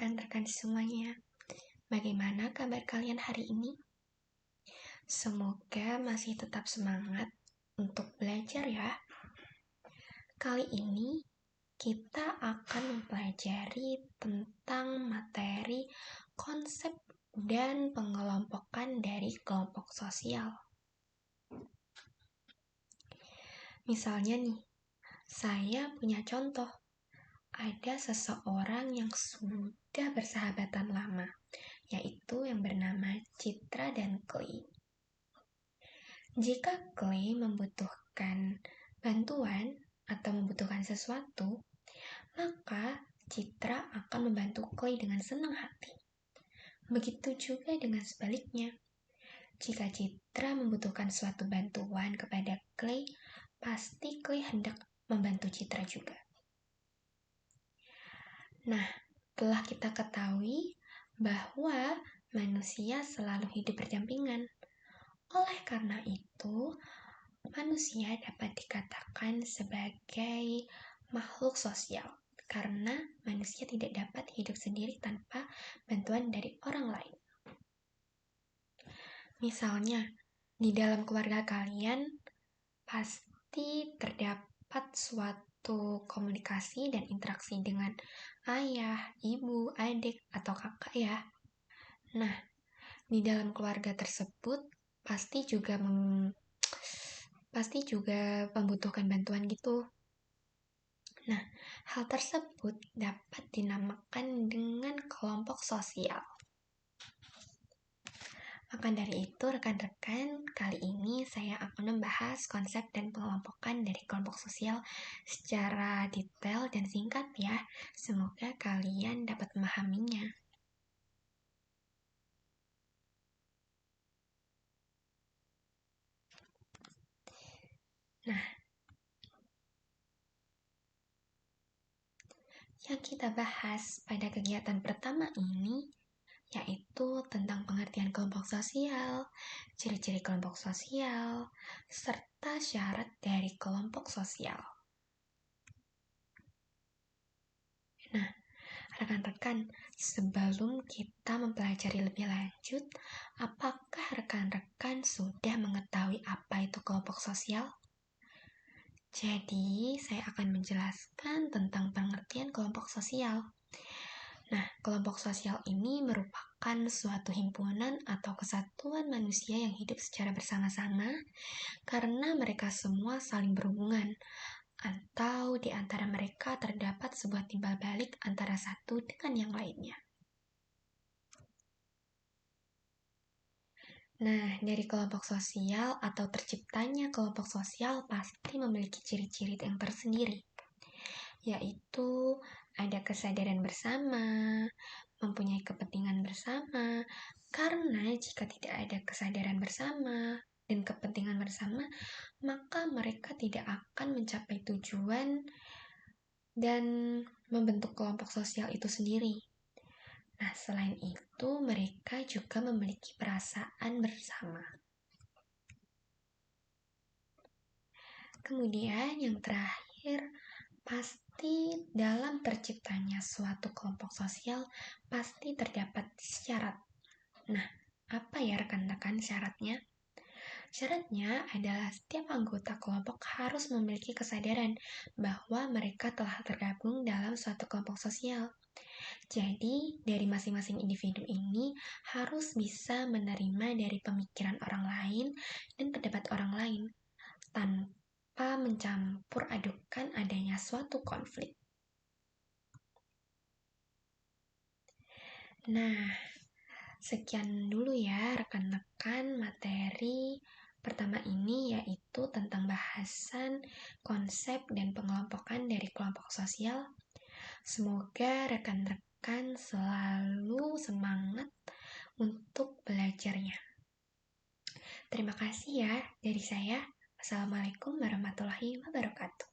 rekan-rekan semuanya. Bagaimana kabar kalian hari ini? Semoga masih tetap semangat untuk belajar ya. Kali ini kita akan mempelajari tentang materi konsep dan pengelompokan dari kelompok sosial. Misalnya nih, saya punya contoh. Ada seseorang yang sudah bersahabatan lama, yaitu yang bernama Citra dan Clay. Jika Clay membutuhkan bantuan atau membutuhkan sesuatu, maka Citra akan membantu Clay dengan senang hati. Begitu juga dengan sebaliknya. Jika Citra membutuhkan suatu bantuan kepada Clay, pasti Clay hendak membantu Citra juga. Nah, telah kita ketahui bahwa manusia selalu hidup berdampingan. Oleh karena itu, manusia dapat dikatakan sebagai makhluk sosial karena manusia tidak dapat hidup sendiri tanpa bantuan dari orang lain. Misalnya, di dalam keluarga kalian pasti terdapat suatu komunikasi dan interaksi dengan ayah, ibu, adik, atau kakak ya. Nah, di dalam keluarga tersebut pasti juga membutuhkan bantuan gitu. Nah, hal tersebut dapat dinamakan dengan kelompok sosial. Maka dari itu, rekan-rekan, kali ini saya akan membahas konsep dan pengelompokan dari kelompok sosial secara detail dan singkat ya. Semoga kalian dapat memahaminya. Nah, yang kita bahas pada kegiatan pertama ini yaitu tentang pengertian kelompok sosial, ciri-ciri kelompok sosial, serta syarat dari kelompok sosial. Nah, rekan-rekan, sebelum kita mempelajari lebih lanjut, apakah rekan-rekan sudah mengetahui apa itu kelompok sosial? Jadi, saya akan menjelaskan tentang pengertian kelompok sosial. Nah, kelompok sosial ini merupakan suatu himpunan atau kesatuan manusia yang hidup secara bersama-sama karena mereka semua saling berhubungan atau di antara mereka terdapat sebuah timbal balik antara satu dengan yang lainnya. Nah, dari kelompok sosial atau terciptanya kelompok sosial pasti memiliki ciri-ciri yang tersendiri, yaitu ada kesadaran bersama, mempunyai kepentingan bersama, karena jika tidak ada kesadaran bersama dan kepentingan bersama, maka mereka tidak akan mencapai tujuan dan membentuk kelompok sosial itu sendiri. Nah, selain itu, mereka juga memiliki perasaan bersama. Kemudian yang terakhir, pasti dalam terciptanya suatu kelompok sosial pasti terdapat syarat. Nah, apa ya rekan-rekan syaratnya? Syaratnya adalah setiap anggota kelompok harus memiliki kesadaran bahwa mereka telah tergabung dalam suatu kelompok sosial. Jadi, dari masing-masing individu ini harus bisa menerima dari pemikiran orang lain dan pendapat orang lain tanpa mencampur adukan adanya suatu konflik. Nah, sekian dulu ya rekan-rekan materi pertama ini, yaitu tentang bahasan konsep dan pengelompokan dari kelompok sosial. Semoga rekan-rekan selalu semangat untuk belajarnya. Terima kasih ya dari saya. Wassalamualaikum warahmatullahi wabarakatuh.